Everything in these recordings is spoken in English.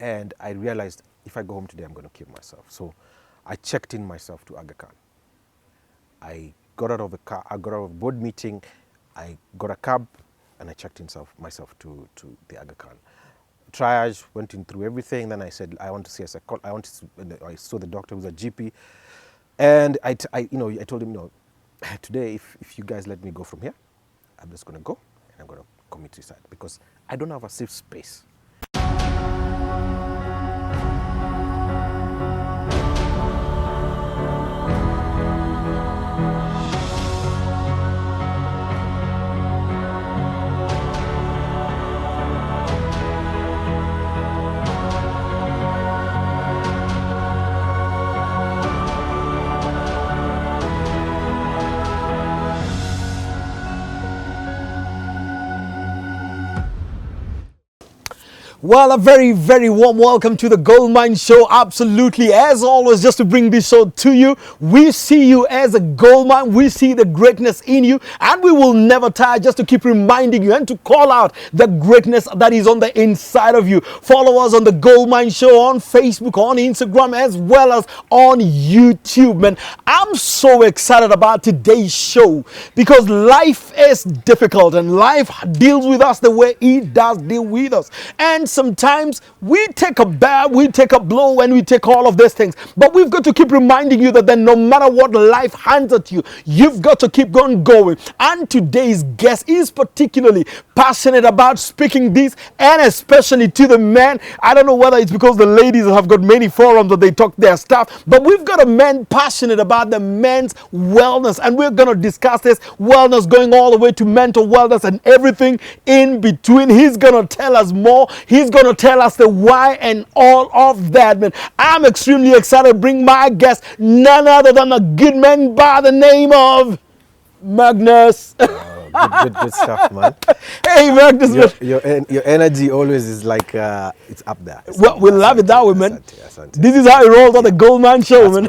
And I realized if I go home today, I'm going to kill myself. So I checked in myself to Aga Khan. I got out of the car, I got out of a board meeting, I got a cab, and I checked in myself to the Aga Khan. Triage, went in through everything. Then I said, I want to see a psychologist. I saw the doctor who's a GP. And I told him, today, if you guys let me go from here, I'm just going to go and I'm going to commit suicide because I don't have a safe space. Well, a very, very warm welcome to the Goldmine Show. Absolutely, as always, just to bring this show to you. We see you as a goldmine. We see the greatness in you, and we will never tire just to keep reminding you and to call out the greatness that is on the inside of you. Follow us on the Goldmine Show on Facebook, on Instagram, as well as on YouTube. Man, I'm so excited about today's show because life is difficult and life deals with us the way it does deal with us. And sometimes we take a bad, we take a blow, and we take all of these things. But we've got to keep reminding you that then no matter what life hands at you, you've got to keep on going. And today's guest is particularly passionate about speaking this, and especially to the men. I don't know whether it's because the ladies have got many forums that they talk their stuff, but we've got a man passionate about the men's wellness, and we're going to discuss this wellness going all the way to mental wellness and everything in between. He's going to tell us more. He's going to tell us the why and all of that, man. I'm extremely excited to bring my guest, none other than a good man by the name of Magnus. Good stuff, man. Hey, Magnus. Your energy always is like, it's up there. We love it that way, man. This is how it rolls on the Goldmine Show, man.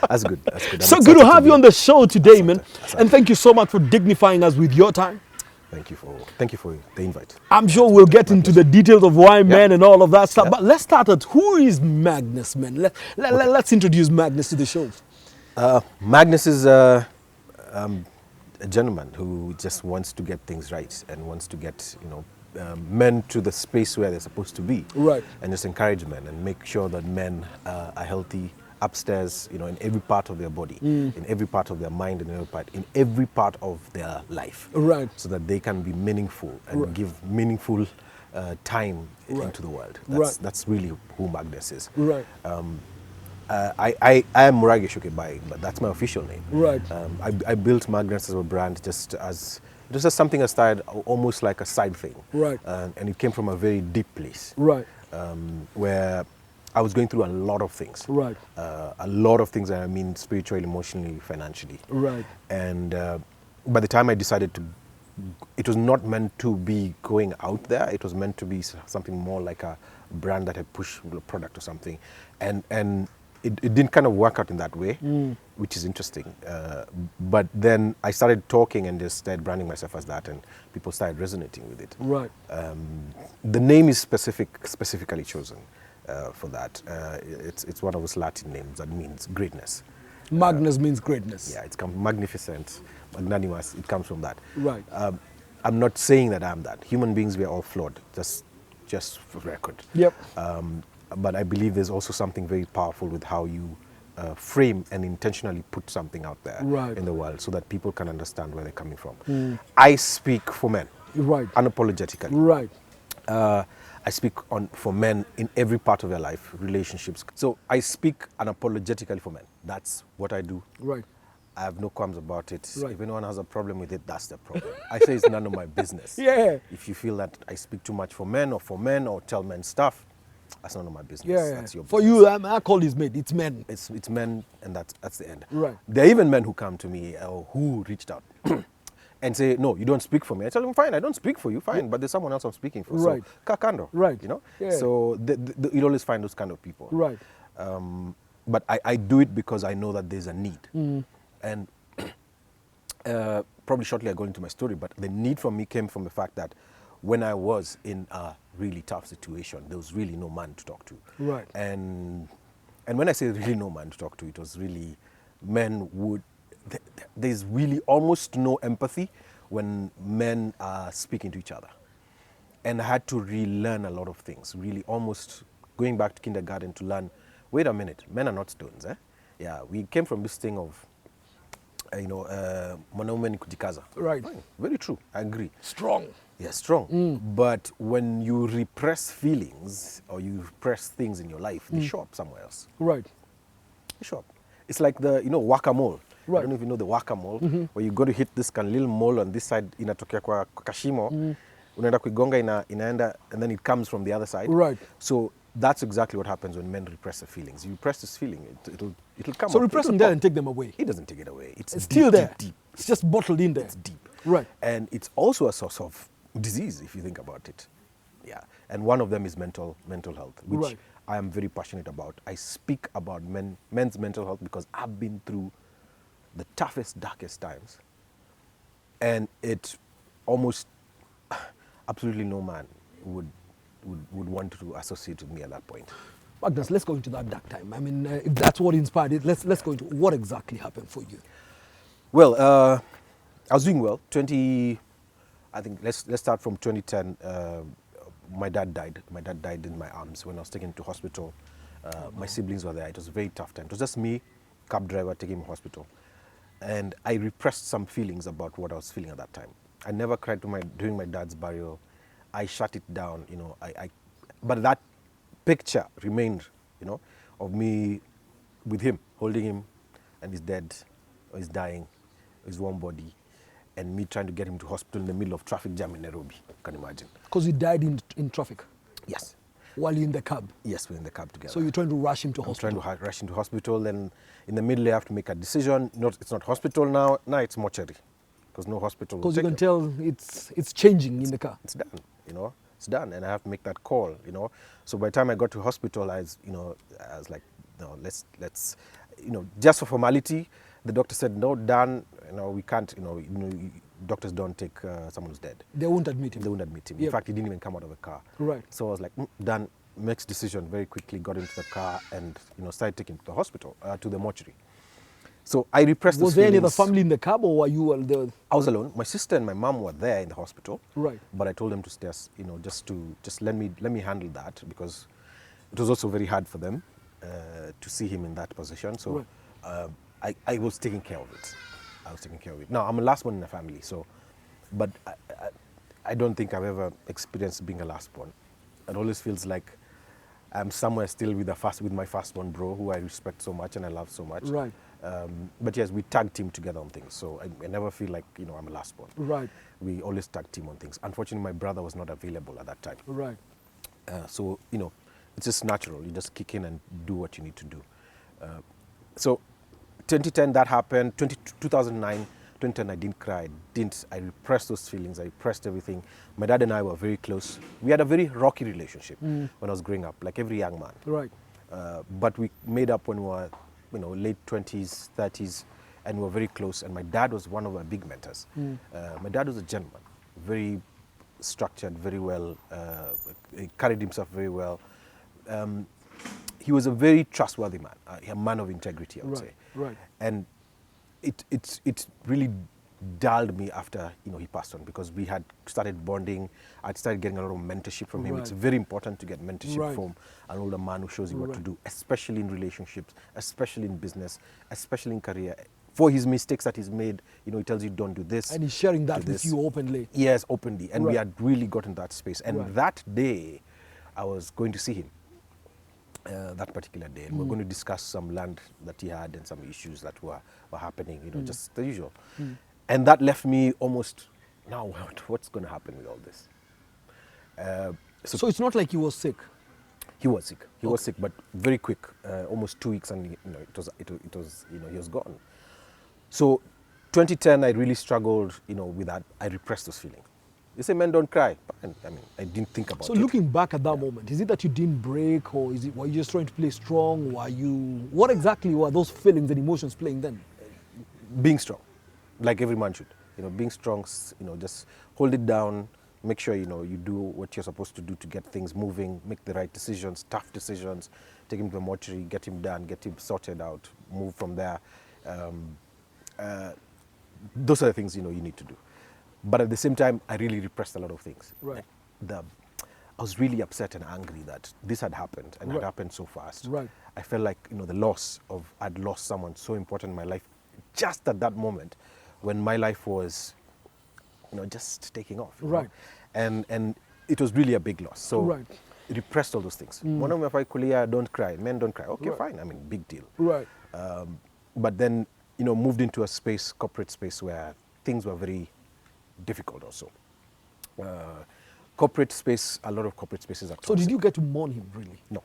That's good. That's good. So good to have you on the show today, man. And thank you so much for dignifying us with your time. Thank you for the invite. I'm sure we'll get into the details of why men and all of that stuff. But let's start at who is Magnus, man. Let's introduce Magnus to the show. Magnus is a gentleman who just wants to get things right and wants to get men to the space where they're supposed to be. Right. And just encourage men and make sure that men are healthy upstairs, in every part of their body, in every part of their mind, in every part of their life. Right. So that they can be meaningful and give meaningful time into the world. That's really who Magnus is. Right. I am Murage Shukebai, but that's my official name. Right. I built Magnus as a brand just something that started almost like a side thing. Right. And it came from a very deep place. Right. Where I was going through a lot of things. Right. A lot of things, I mean, spiritually, emotionally, financially. Right. And by the time I decided it was not meant to be going out there. It was meant to be something more like a brand that I push a product or something. And it didn't kind of work out in that way, which is interesting. But then I started talking and just started branding myself as that, and people started resonating with it. Right. The name is specifically chosen for that. It's one of those Latin names that means greatness. Magnus means greatness. Yeah, it's magnificent, magnanimous. It comes from that. Right. I'm not saying that I'm that. Human beings, we are all flawed. Just for record. Yep. But I believe there's also something very powerful with how you frame and intentionally put something out there in the world so that people can understand where they're coming from. I speak for men. Right. Unapologetically. Right. I speak for men in every part of their life, relationships. So I speak unapologetically for men. That's what I do. Right. I have no qualms about it. Right. If anyone has a problem with it, that's their problem. I say it's none of my business. Yeah. If you feel that I speak too much for men or tell men stuff, that's none of my business. Yeah. That's your for business. you, I call this men. It's men. It's men, and that's the end. Right. There are even men who come to me or who reached out and say, no, you don't speak for me. I tell them, fine, I don't speak for you, fine, but there's someone else I'm speaking for. Right. So, kakando. Right. Yeah. So you'll always find those kind of people. Right. But I do it because I know that there's a need. And probably shortly I go into my story, but the need for me came from the fact that when I was in a really tough situation, there was really no man to talk to. Right. And when I say really no man to talk to, it was really men would, there's really almost no empathy when men are speaking to each other. And I had to relearn a lot of things, really almost going back to kindergarten to learn, wait a minute, men are not stones, eh? Yeah, we came from this thing of, mwanaume ni kujikaza. Right. Very true, I agree. Strong. Yeah, strong. But when you repress feelings or you repress things in your life, they show up somewhere else. Right. They show up. It's like the, whack-a-mole. Right. I don't know if you know the whack-a-mole, where you go to hit this little mole on this side, inatokea kwa kashimo, unaenda kuigonga inaenda, and then it comes from the other side. Right. So that's exactly what happens when men repress their feelings. You repress this feeling, it'll come So up. repress them there and take them away. He doesn't take it away. It's deep, still there. Deep, deep. It's just bottled in there. It's deep. Right. And it's also a source of disease, if you think about it. Yeah. And one of them is mental health, which Right. I am very passionate about. I speak about men's mental health because I've been through the toughest, darkest times. And it almost absolutely no man would want to associate with me at that point. Magnus, let's go into that dark time. I mean, if that's what inspired it, let's go into what exactly happened for you. Well, I was doing well. I think let's start from 2010. My dad died. My dad died in my arms when I was taken to hospital. My siblings were there. It was a very tough time. It was just me, cab driver, taking him to hospital. And I repressed some feelings about what I was feeling at that time. I never cried during my dad's burial. I shut it down, but that picture remained, of me with him, holding him, and he's dead, or he's dying, his warm body, and me trying to get him to hospital in the middle of traffic jam in Nairobi. You can imagine. Because he died in traffic? Yes. While you're in the cab? Yes, we're in the cab together. So you're trying to rush him to I'm hospital? trying to rush him to hospital, and in the middle I have to make a decision. It's not hospital now it's mortuary, because no hospital. Because you can tell it's changing in the car. It's done, it's done, and I have to make that call, So by the time I got to hospital, I was like, no, let's, just for formality. The doctor said, no, done, we can't, doctors don't take someone who's dead. They won't admit him. They won't admit him. Yep. In fact, he didn't even come out of the car. Right. So I was like, done. Next decision, very quickly got into the car and started taking him to the hospital, to the mortuary. So I repressed. Was there any other family in the cab, or were you there? I was alone. My sister and my mom were there in the hospital. Right. But I told them to stay, just let me handle that, because it was also very hard for them to see him in that position. So Right. I was taking care of it. Now I'm a last one in the family, so, but I don't think I've ever experienced being a last one. It always feels like I'm somewhere still with my firstborn bro, who I respect so much and I love so much. Right. But yes, we tag team together on things, so I never feel like I'm a last one. Right. We always tag team on things. Unfortunately, my brother was not available at that time. Right. So it's just natural. You just kick in and do what you need to do. So 2010 that happened. 2009, 2010 I didn't cry. I repressed those feelings. I repressed everything. My dad and I were very close. We had a very rocky relationship when I was growing up, like every young man. Right. But we made up when we were, late 20s, 30s, and we were very close. And my dad was one of my big mentors. My dad was a gentleman, very structured, very well. He carried himself very well. He was a very trustworthy man, a man of integrity, I would say. Right. And it really dulled me after he passed on, because we had started bonding. I'd started getting a lot of mentorship from him. Right. It's very important to get mentorship Right. from an older man who shows you what to Right. do, especially in relationships, especially in business, especially in career. For his mistakes that he's made, he tells you don't do this. And he's sharing that do with this. you openly. Yes, openly. And we Right. had really gotten that space. And Right. that day, I was going to see him. That particular day, and we're going to discuss some land that he had and some issues that were happening, just the usual. And that left me almost, now what's going to happen with all this? So it's not like he was sick. He was sick. He was sick, but very quick, almost 2 weeks, and it was he was gone. So 2010, I really struggled, with that. I repressed those feelings. They say men don't cry. I mean, I didn't think about it. So looking back at that moment, is it that you didn't break, or were you just trying to play strong? What exactly were those feelings and emotions playing then? Being strong, like every man should. Being strong, just hold it down, make sure, you do what you're supposed to do to get things moving, make the right decisions, tough decisions, take him to the mortuary, get him done, get him sorted out, move from there. Those are the things, you need to do. But at the same time, I really repressed a lot of things. Right. I was really upset and angry that this had happened and had happened so fast. Right. I felt like, I'd lost someone so important in my life just at that moment when my life was, just taking off. you know. Right. And it was really a big loss. So Right. it repressed all those things. One of my kulia, don't cry, men don't cry. Okay, Right. fine. Big deal. Right. But then, moved into a space, corporate space, where things were very difficult also. Corporate space, a lot of corporate spaces are So did toxic. you get to mourn him, really? No.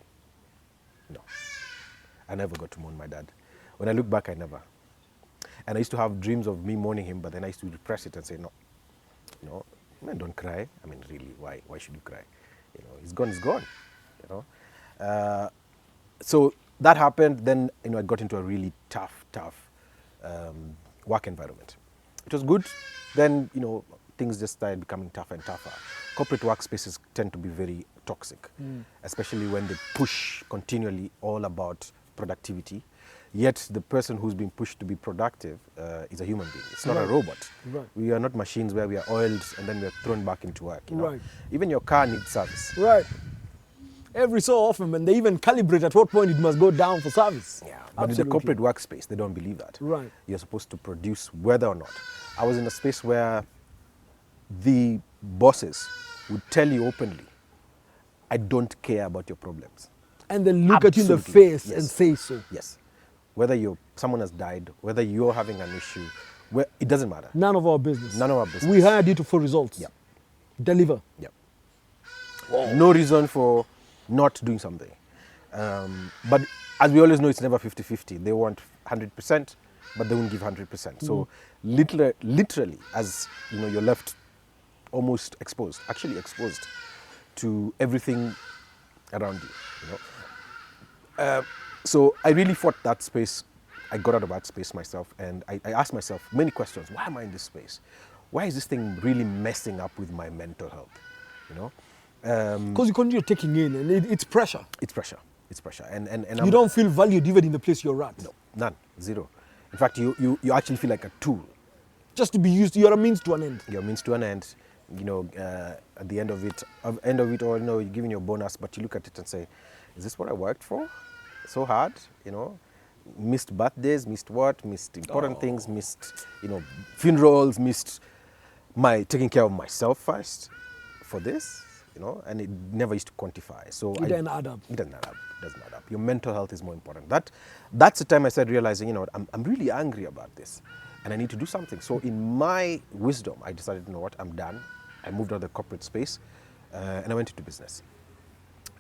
I never got to mourn my dad. When I look back, I never. And I used to have dreams of me mourning him, but then I used to repress it and say, no, man, don't cry. Really, why should you cry? He's gone, so that happened. Then, I got into a really tough work environment. It was good. Then, things just started becoming tougher and tougher. Corporate workspaces tend to be very toxic, especially when they push continually all about productivity. Yet the person who's being pushed to be productive is a human being. It's not a robot. Right. We are not machines where we are oiled and then we are thrown back into work. Right. Even your car needs service. Right. Every so often, and they even calibrate at what point it must go down for service. Yeah. But in the corporate workspace, they don't believe that. Right. You're supposed to produce whether or not. I was in a space where the bosses would tell you openly, I don't care about your problems. And then look at you in the Absolutely. face Yes. and say so. Yes. Whether someone has died, whether you're having an issue, it doesn't matter. None of our business. None of our business. We hired you for results. Yeah. Deliver. Yeah. No reason for not doing something. But as we always know, it's never 50-50. They want 100%, but they won't give 100%. So literally, as you're left almost exposed to everything around you. So I really fought that space. I got out of that space myself, and I asked myself many questions. Why am I in this space? Why is this thing really messing up with my mental health? Because you continue taking in, and it's pressure. It's pressure. And You don't feel valued even in the place you're at. No, none, zero. In fact, you actually feel like a tool. Just to be used, you're a means to an end. You're a means to an end. At the end of it, or you're giving your bonus, but you look at it and say, is this what I worked for? So hard, missed birthdays, missed important things, missed, funerals, missed my taking care of myself first for this, and it never used to quantify. So It doesn't add up. It doesn't add up. Your mental health is more important. That's the time I started realizing, I'm really angry about this, and I need to do something. So in my wisdom, I decided, I'm done. I moved out of the corporate space, and I went into business.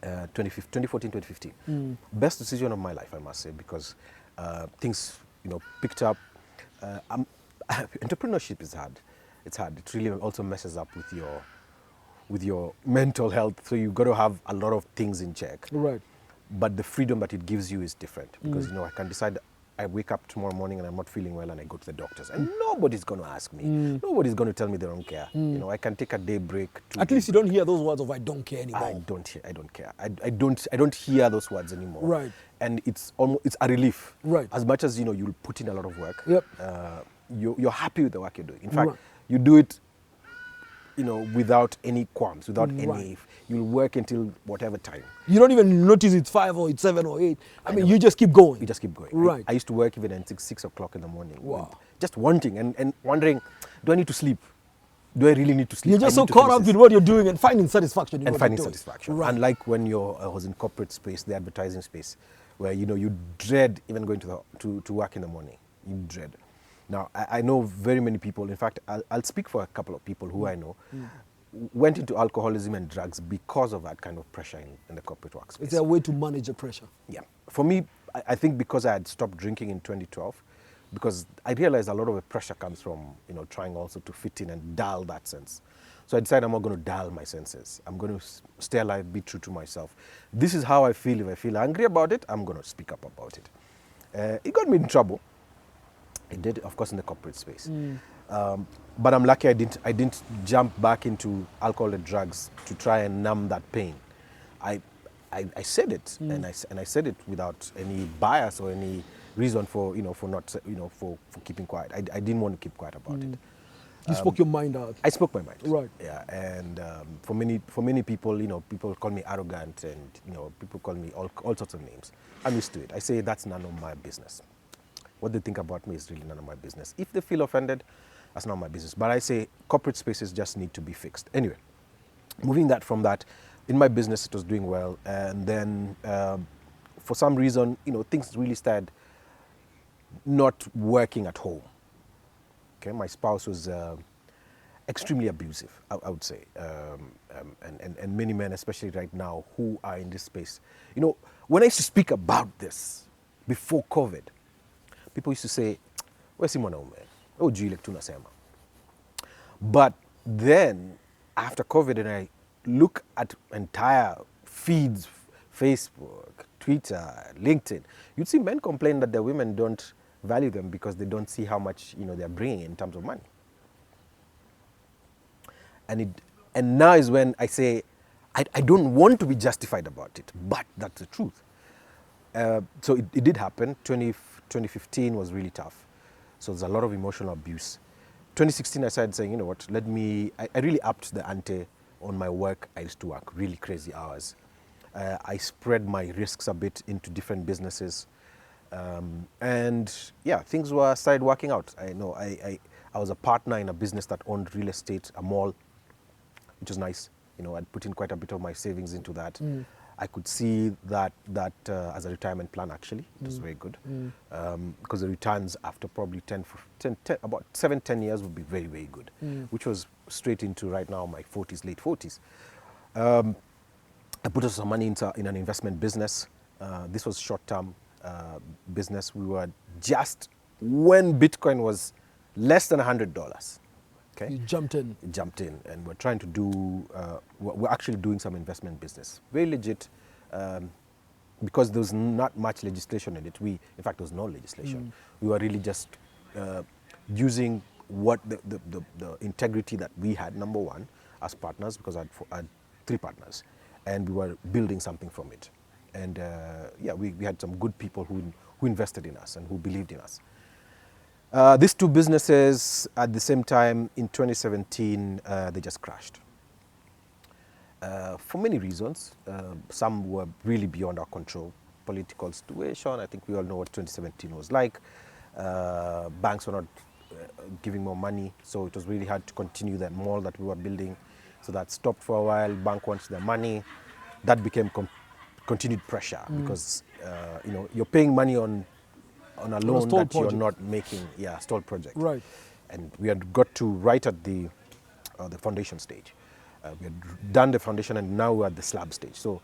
2014, 2015. Best decision of my life, I must say, because things, picked up. Entrepreneurship is hard. It's hard. It really also messes up with your mental health. So you've got to have a lot of things in check. Right. But the freedom that it gives you is different because, I can decide I wake up tomorrow morning and I'm not feeling well and I go to the doctors and nobody's going to ask me. Nobody's going to tell me they don't care. I can take a day break. At least you don't hear those words of I don't care anymore. I don't care. I don't hear those words anymore. Right. And it's a relief. Right. As much as, you'll put in a lot of work. Yep. You're happy with the work you're doing. In fact, Right. you do it, without any qualms, without any, you'll work until whatever time. You don't even notice it's 5 or it's 7 or 8. You just keep going. You just keep going. Right. I used to work even at 6 o'clock in the morning. Wow. Just wanting and wondering, do I need to sleep? Do I really need to sleep? You're just I so need to caught finish up this. with what you're doing and finding satisfaction in And what finding you're doing. satisfaction. Right. Unlike when I was in corporate space, the advertising space, where you dread even going to work in the morning. You dread. Now I know very many people. In fact, I'll speak for a couple of people who I know. Went into alcoholism and drugs because of that kind of pressure in the corporate workspace. It's a way to manage the pressure. Yeah. For me, I think because I had stopped drinking in 2012, because I realized a lot of the pressure comes from, trying also to fit in and dull that sense. So I decided I'm not going to dull my senses. I'm going to stay alive, be true to myself. This is how I feel. If I feel angry about it, I'm going to speak up about it. It got me in trouble. It did, of course, in the corporate space. But I'm lucky I didn't jump back into alcohol and drugs to try and numb that pain. I, I said it, and I said it without any bias or any reason for, for not, for keeping quiet. I didn't want to keep quiet about it. You spoke your mind out. I spoke my mind. Right. Yeah, and for many people, people call me arrogant, and people call me all sorts of names. I'm used to it. I say that's none of my business. What they think about me is really none of my business. If they feel offended, that's not my business. But I say corporate spaces just need to be fixed. Anyway, moving that from that, in my business it was doing well, and then for some reason, things really started not working at home. Okay, my spouse was extremely abusive, I would say, and many men, especially right now, who are in this space. When I used to speak about this before COVID, people used to say, "Where's mwanaume? Oh, jile tunasema." But then, after COVID, and I look at entire feeds, Facebook, Twitter, LinkedIn, you'd see men complain that their women don't value them because they don't see how much they're bringing in terms of money. And now is when I say I don't want to be justified about it, but that's the truth. So it did happen. 2015 was really tough. So there's a lot of emotional abuse. 2016 I started saying, what, I really upped the ante on my work. I used to work really crazy hours. I spread my risks a bit into different businesses. And yeah, things started working out. I was a partner in a business that owned real estate, a mall, which was nice. I'd put in quite a bit of my savings into that. I could see that as a retirement plan, actually. It was very good. Because the returns after probably about 7-10 years would be very, very good, which was straight into right now my 40s, late 40s. I put some money in an investment business. This was short-term business. We were just when Bitcoin was less than $100. Okay, You jumped in. And we're trying to do. We're actually doing some investment business, very legit, because there was not much legislation in it. In fact, there was no legislation. We were really just using what the integrity that we had, number one, as partners, because I had 3 partners, and we were building something from it. And we had some good people who invested in us and who believed in us. These 2 businesses at the same time in 2017, they just crashed. For many reasons. Some were really beyond our control. Political situation, I think we all know what 2017 was like. Banks were not giving more money, so it was really hard to continue that mall that we were building. So that stopped for a while. Bank wants their money. That became continued pressure because you're paying money on a loan that project. you're not making. Yeah, stalled project. Right. And we had got to right at the foundation stage. We had done the foundation, and now we're at the slab stage. So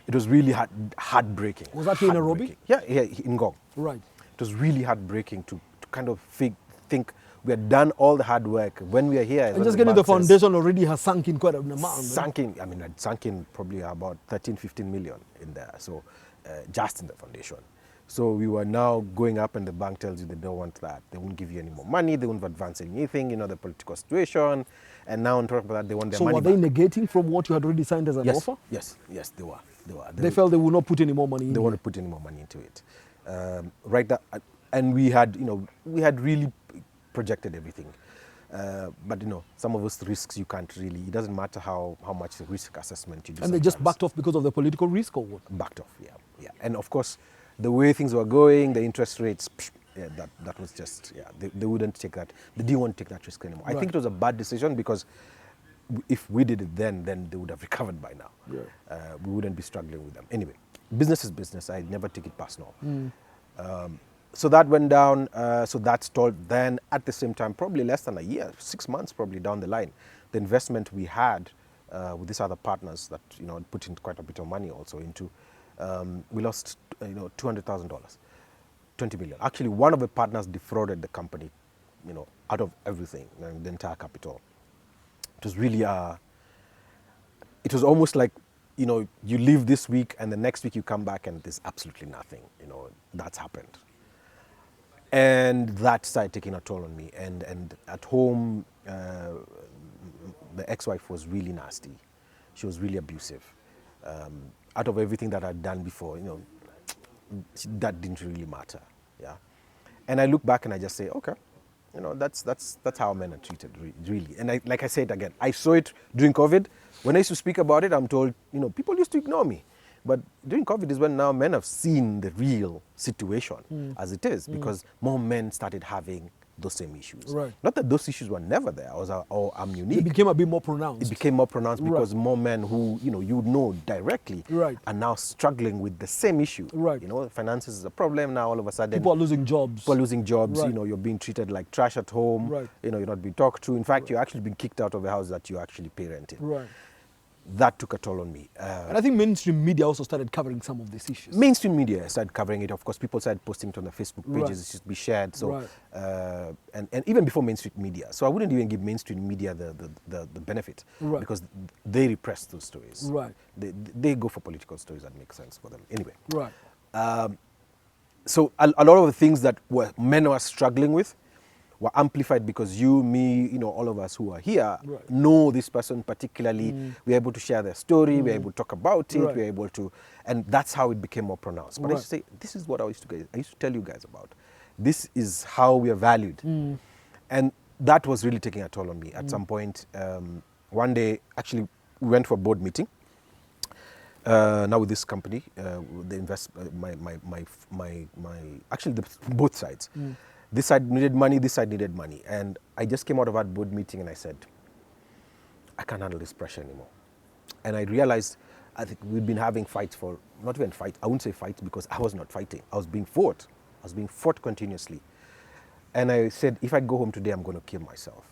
it was really heartbreaking. Was that here in Nairobi? Yeah, in Ngong. Right. It was really heartbreaking to kind of think we had done all the hard work. When we are here, And just getting the foundation already has sunk in quite an amount. I'd sunk in probably about 13-15 million in there. So just in the foundation. So we were now going up, and the bank tells you they don't want that. They won't give you any more money. They won't advance anything. The political situation. And now on top of that, they want their money So were they negating from what you had already signed as an offer? Yes, they were. They felt they would not put any more money in. They wouldn't put any more money into it. And we had really projected everything. But some of those risks you can't really. It doesn't matter how much risk assessment you do. And they just backed off because of the political risk, or what? Backed off, yeah. And of course, the way things were going, the interest rates, that was just, they wouldn't take that. They didn't want to take that risk anymore. Right. I think it was a bad decision because if we did it then they would have recovered by now. Yeah. We wouldn't be struggling with them. Anyway, business is business. I never take it personal. So that went down, so that stalled. Then at the same time, probably less than a year, 6 months probably down the line, the investment we had with these other partners that put in quite a bit of money also into, we lost $200,000, 20 million. Actually, one of the partners defrauded the company, out of everything, the entire capital. It was really it was almost like, you leave this week and the next week you come back and there's absolutely nothing, that's happened. And that started taking a toll on me. And at home, the ex-wife was really nasty. She was really abusive. Out of everything that I'd done before, that didn't really matter. Yeah. And I look back and I just say, okay, that's how men are treated, really. And like I said again, I saw it during COVID. When I used to speak about it, I'm told, people used to ignore me. But during COVID is when now men have seen the real situation as it is, because more men started having those same issues. Right. Not that those issues were never there, or I'm unique. It became a bit more pronounced. It became more pronounced because Right. more men who you know directly Right. are now struggling with the same issue. Right. Finances is a problem now. All of a sudden, People are losing jobs. people are losing jobs. Right. You're being treated like trash at home. Right. You're not being talked to. In fact, you're actually being kicked out of the house that you actually parent in. Right. That took a toll on me. And I think mainstream media also started covering some of these issues. Mainstream media started covering it. Of course, people started posting it on their Facebook pages. Right. It should be shared. So, Right. and even before mainstream media. So I wouldn't even give mainstream media the benefit, Right. because they repress those stories. Right. They go for political stories that make sense for them. Anyway, Right. so a lot of the things that men were struggling with were amplified because you, me, all of us who are here Right. know this person particularly. We're able to share their story. We're able to talk about it. Right. We're able to, and that's how it became more pronounced. But I Right. used to say, this is what I used to tell you guys about. This is how we are valued. And that was really taking a toll on me. At some point, one day, actually, we went for a board meeting. Now with this company, they invest actually both sides. This side needed money, this side needed money. And I just came out of that board meeting and I said, I can't handle this pressure anymore. And I realized, I think we've been having fights for, not even fights, I wouldn't say fights because I was not fighting. I was being fought. I was being fought continuously. And I said, if I go home today, I'm going to kill myself.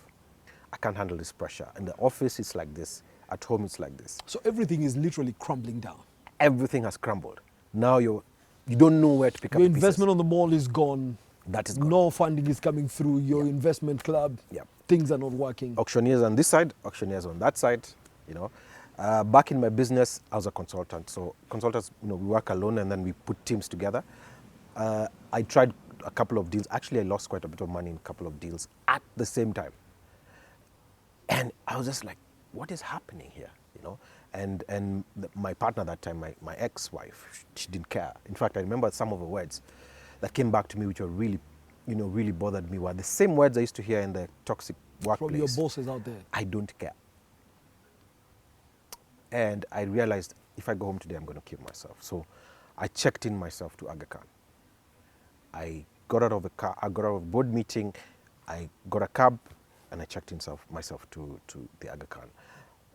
I can't handle this pressure. In the office, it's like this. At home, it's like this. So everything is literally crumbling down. Everything has crumbled. Now you don't know where to pick up Your the pieces. investment on the mall is gone. That is gone. No funding is coming through. Your investment club, Yep. things are not working. Auctioneers on this side, auctioneers on that side, Back in my business, I was a consultant. So consultants, we work alone and then we put teams together. I tried a couple of deals. Actually, I lost quite a bit of money in a couple of deals at the same time. And I was just like, what is happening here? And my partner at that time, my ex-wife, she didn't care. In fact, I remember some of the words that came back to me, which were really, really bothered me, were the same words I used to hear in the toxic workplace. From your bosses out there. I don't care. And I realized, if I go home today, I'm going to kill myself. So I checked in myself to Aga Khan. I got out of the car, I got out of a board meeting, I got a cab, and I checked in myself to the Aga Khan.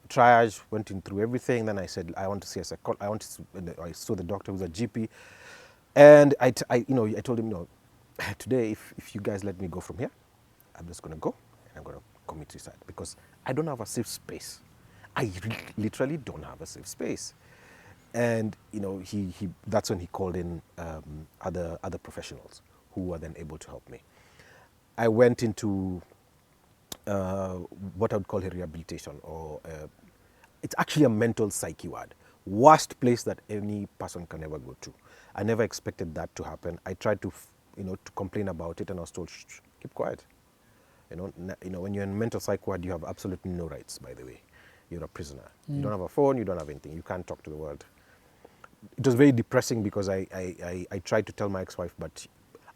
Triage, went in through everything. Then I said, I want to see a psychologist. I saw the doctor who's a GP. And I told him, today, if you guys let me go from here, I'm just going to go and I'm going to commit suicide because I don't have a safe space. I literally don't have a safe space. And, that's when he called in other professionals who were then able to help me. I went into what I would call a rehabilitation, or it's actually a mental psyche ward. Worst place that any person can ever go to. I never expected that to happen. I tried to, to complain about it, and I was told, shh, keep quiet. When you're in mental psych ward, you have absolutely no rights, by the way. You're a prisoner. You don't have a phone, you don't have anything. You can't talk to the world. It was very depressing because I tried to tell my ex-wife, but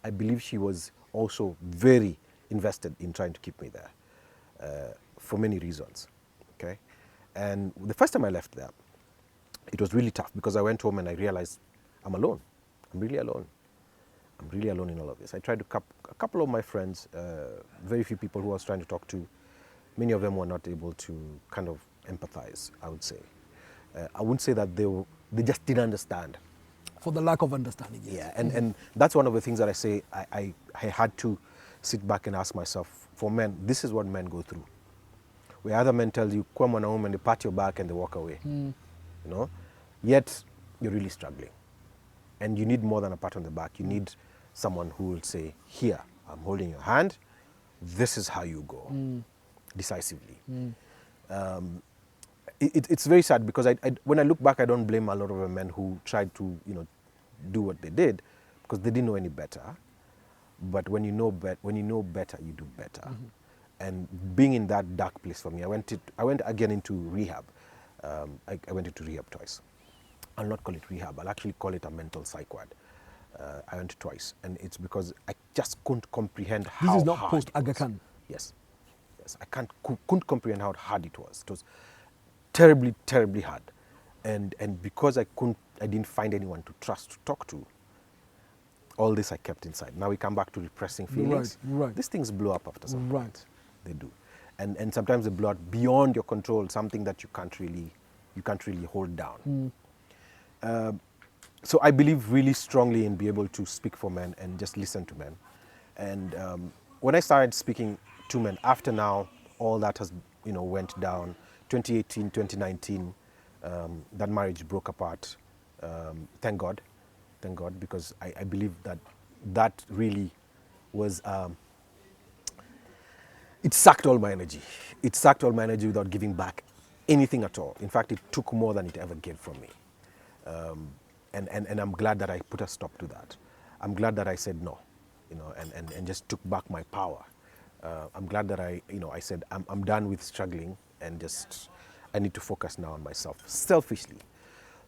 I believe she was also very invested in trying to keep me there for many reasons. Okay, and the first time I left there, it was really tough because I went home and I realized I'm alone. I'm really alone. I'm really alone in all of this. I tried to a couple of my friends, very few people who I was trying to talk to. Many of them were not able to kind of empathize, I would say. I wouldn't say that they just didn't understand. For the lack of understanding, yes. Yeah, and that's one of the things that I say I had to sit back and ask myself, for men, this is what men go through. Where other men tell you, come on home, and they pat your back and they walk away. Yet you're really struggling. And you need more than a pat on the back. You need someone who will say, here, I'm holding your hand, this is how you go, decisively. It's very sad because when I look back, I don't blame a lot of the men who tried to, do what they did because they didn't know any better. but when you know better, you do better. And being in that dark place for me, I went again into rehab. I went into rehab twice. I'll not call it rehab. I'll actually call it a mental psych ward. I went twice, and it's because I just couldn't comprehend how This is not hard post it was. Aga Khan. Yes, yes. I couldn't comprehend how hard it was. It was terribly, terribly hard, and because I didn't find anyone to trust to talk to. All this I kept inside. Now we come back to repressing feelings. Right. These things blow up after some Right. point. They do, and sometimes they blow out beyond your control. Something that you can't really hold down. So I believe really strongly in being able to speak for men and just listen to men. And when I started speaking to men, after now all that has went down, 2018, 2019, that marriage broke apart. Thank God, because I believe that really was. It sucked all my energy. It sucked all my energy without giving back anything at all. In fact, it took more than it ever gave from me. And I'm glad that I put a stop to that. I'm glad that I said no, and just took back my power. I'm glad that I said I'm done with struggling and just I need to focus now on myself, selfishly.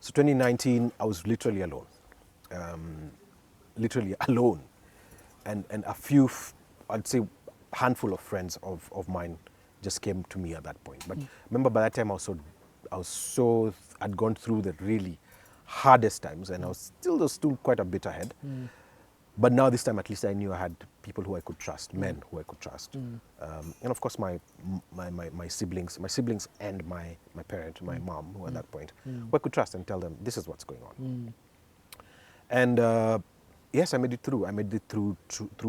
So 2019, I was literally alone, and a few, I'd say, handful of friends of mine just came to me at that point. But remember, by that time, I'd gone through the really hardest times, and I was still quite a bit ahead. But now this time, at least, I knew I had people who I could trust, men who I could trust, and of course my siblings, and my parent, my mom, who at that point, who I could trust and tell them this is what's going on. And yes, I made it through. I made it through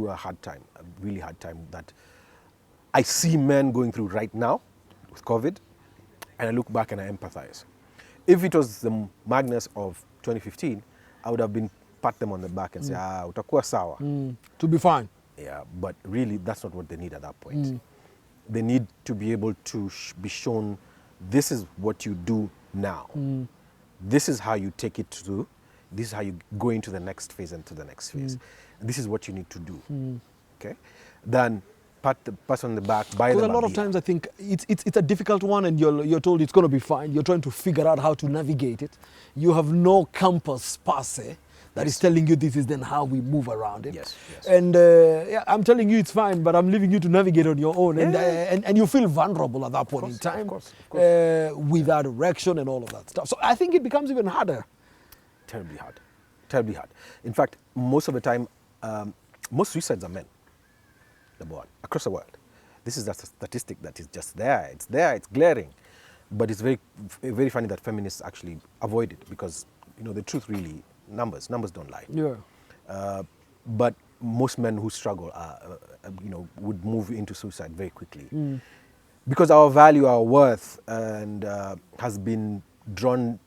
a hard time, a really hard time that I see men going through right now with COVID, and I look back and I empathize. If it was the Magnus of 2015, I would have been pat them on the back and say, utakuwa sawa. To be fine. Yeah, but really that's not what they need at that point. They need to be able to be shown this is what you do now. This is how you take it through. This is how you go into the next phase and to the next phase. And this is what you need to do. Okay? Then pat the person on the back, buy them Because a lot of times I think it's a difficult one, and you're told it's going to be fine. You're trying to figure out how to navigate it. You have no compass per se that is telling you this is then how we move around it. Yes. And I'm telling you it's fine, but I'm leaving you to navigate on your own. And you feel vulnerable at that point in time. Of course. Without direction and all of that stuff. So I think it becomes even harder. Terribly hard. In fact, most of the time, most suicides are men. Number one, across the world. This is a statistic that is just there. It's glaring. But it's very, very funny that feminists actually avoid it because, the truth really, numbers don't lie. Yeah. But most men who struggle would move into suicide very quickly. Because our value, our worth, and has been drawn,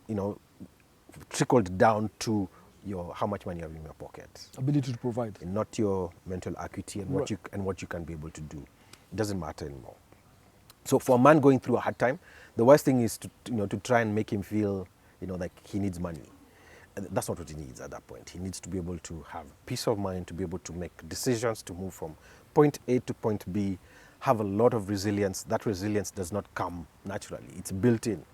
trickled down to how much money you have in your pocket. Ability to provide. And not your mental acuity and what you can be able to do. It doesn't matter anymore. So for a man going through a hard time, the worst thing is to try and make him feel like he needs money. That's not what he needs at that point. He needs to be able to have peace of mind, to be able to make decisions, to move from point A to point B, have a lot of resilience. That resilience does not come naturally. It's built in.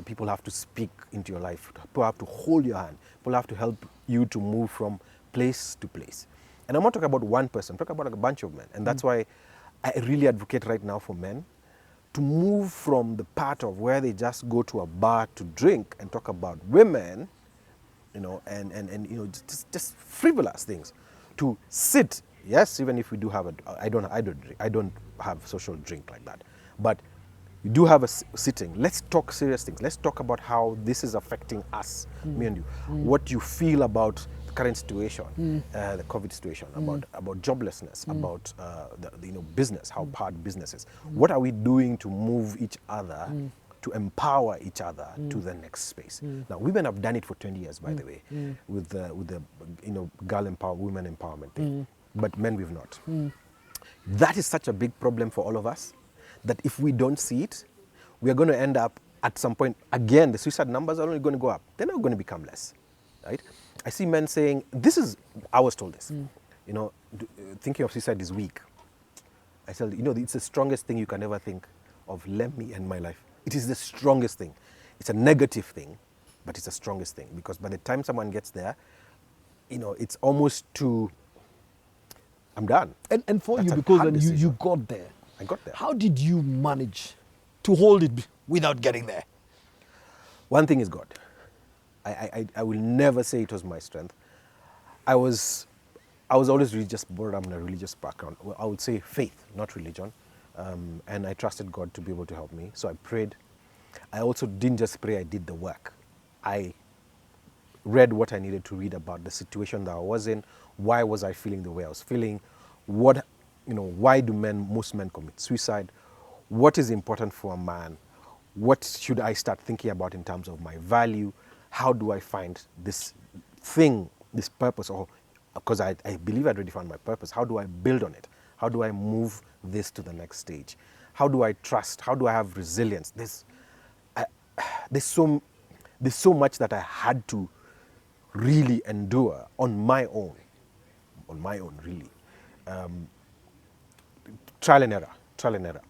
People have to speak into your life. People have to hold your hand. People have to help you to move from place to place. And I'm not talking about one person. I'm talking about a bunch of men. And that's why I really advocate right now for men to move from the part of where they just go to a bar to drink and talk about women, and just frivolous things, to sit. Yes, even if we do have I don't have social drink like that, but you do have a sitting. Let's talk serious things. Let's talk about how this is affecting us, me and you. What you feel about the current situation, the COVID situation, about joblessness, about the business, how hard business is. What are we doing to move each other, to empower each other to the next space? Now, women have done it for 20 years, by the way, with the women empowerment thing. But men, we've not. That is such a big problem for all of us, that if we don't see it, we are going to end up at some point, again, the suicide numbers are only going to go up. They're not going to become less, right? I see men saying, I was told this, Thinking of suicide is weak. I said, it's the strongest thing you can ever think of. Let me end my life. It is the strongest thing. It's a negative thing, but it's the strongest thing, because by the time someone gets there, it's almost too, I'm done. And for That's you, a because hard when you decision. got there, I got there. how did you manage to hold it without getting there? One thing is God. I will never say it was my strength. I was always religious, brought up in a religious background. Well, I would say faith, not religion. And I trusted God to be able to help me. So I prayed. I also didn't just pray, I did the work. I read what I needed to read about the situation that I was in. Why was I feeling the way I was feeling? Why do most men commit suicide? What is important for a man? What should I start thinking about in terms of my value? How do I find this thing, this purpose? Or because I believe I'd already found my purpose. How do I build on it? How do I move this to the next stage? How do I trust? How do I have resilience? There's so much that I had to really endure on my own, really. Trial and error.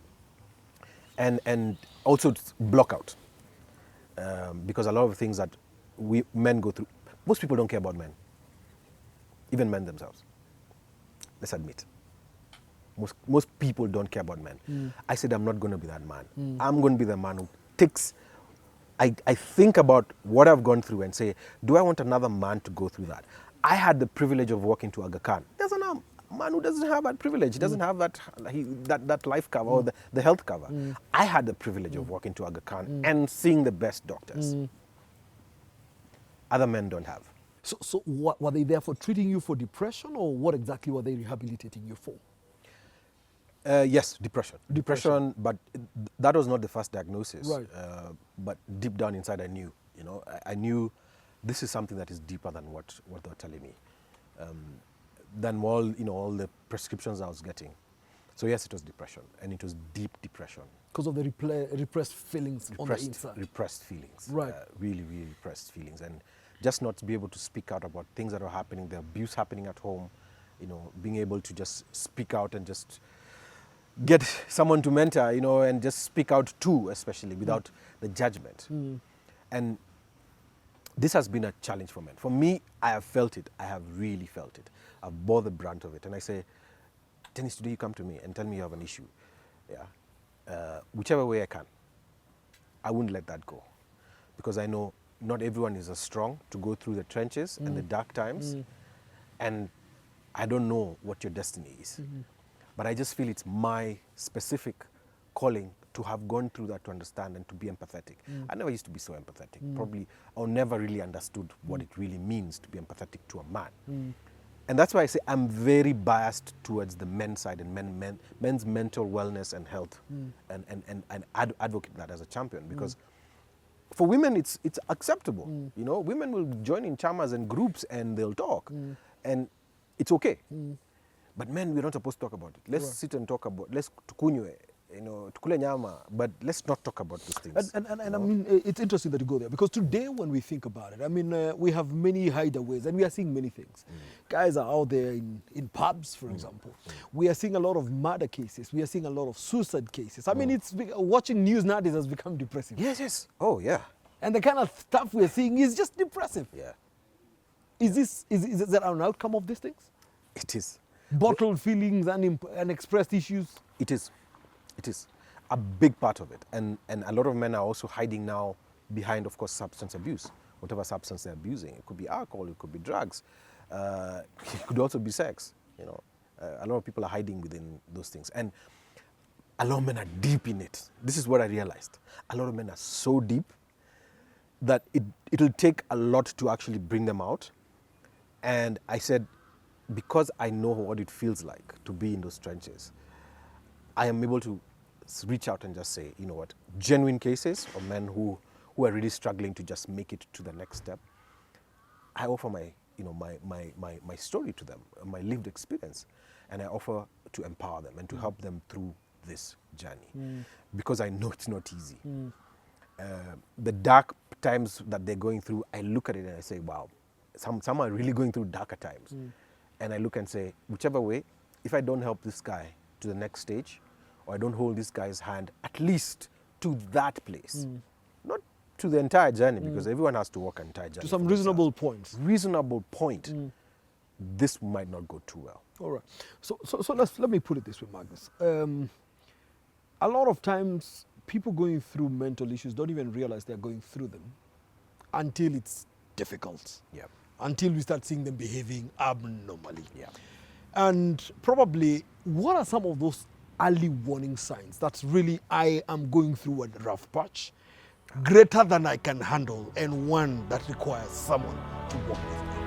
And also block out. Because a lot of things that men go through, most people don't care about men, even men themselves. Let's admit. Most people don't care about men. I said, I'm not going to be that man. I'm going to be the man who takes, I think about what I've gone through and say, do I want another man to go through that? I had the privilege of walking to Aga Khan. There's a man who doesn't have that privilege. He doesn't have that life cover or the health cover. I had the privilege of walking to Aga Khan and seeing the best doctors. Other men don't have. So what, were they there for treating you for depression, or what exactly were they rehabilitating you for? Yes, depression, but that was not the first diagnosis. Right. But deep down inside, I knew. I knew this is something that is deeper than what they were telling me, than all the prescriptions I was getting. So yes, it was depression, and it was deep depression. Because of the repressed feelings on the inside. Repressed feelings. Right. Really, really repressed feelings, and just not to be able to speak out about things that are happening, the abuse happening at home. Being able to just speak out and just get someone to mentor, and just speak out too, especially without the judgment. And this has been a challenge for men. For me, I have felt it. I have really felt it. I've bore the brunt of it. And I say, Dennis, today you come to me and tell me you have an issue. Yeah. Whichever way I can, I wouldn't let that go. Because I know not everyone is as strong to go through the trenches and the dark times. And I don't know what your destiny is. But I just feel it's my specific calling to have gone through that, to understand and to be empathetic. I never used to be so empathetic. Probably I never really understood what it really means to be empathetic to a man. And that's why I say I'm very biased towards the men's side and men's mental wellness and health, and advocate that as a champion, because for women it's acceptable. Women will join in chamas and groups and they'll talk, and it's okay. But men, we're not supposed to talk about it. Let's sit and talk about, let's tukunywe, tukule nyama, but let's not talk about these things. And I mean, it's interesting that you go there, because today when we think about it, I mean, we have many hideaways and we are seeing many things. Guys are out there in pubs, for example. We are seeing a lot of murder cases. We are seeing a lot of suicide cases. I mean, watching news nowadays has become depressing. Yes. Oh, yeah. And the kind of stuff we're seeing is just depressive. Yeah. Is that an outcome of these things? It is. Bottled feelings and unexpressed issues? It is a big part of it, and a lot of men are also hiding now behind, of course, substance abuse, whatever substance they're abusing. It could be alcohol, it could be drugs, it could also be sex. A lot of people are hiding within those things, and a lot of men are deep in it. This is what I realized. A lot of men are so deep that it'll take a lot to actually bring them out. And I said, because I know what it feels like to be in those trenches, I am able to reach out and just say, you know what, genuine cases of men who are really struggling to just make it to the next step. I offer my story to them, my lived experience, and I offer to empower them and to help them through this journey, because I know it's not easy. The dark times that they're going through, I look at it and I say, wow, some are really going through darker times. and I look and say, whichever way, if I don't help this guy to the next stage, or I don't hold this guy's hand at least to that place, not to the entire journey, because everyone has to walk an entire journey. To some for reasonable themselves. points. Reasonable point. This might not go too well. All right. So let me put it this way, Magnus. A lot of times, people going through mental issues don't even realize they're going through them until it's difficult. Yeah. Until we start seeing them behaving abnormally. Yeah. And probably, what are some of those early warning signs that's really, I am going through a rough patch, greater than I can handle, and one that requires someone to walk with me?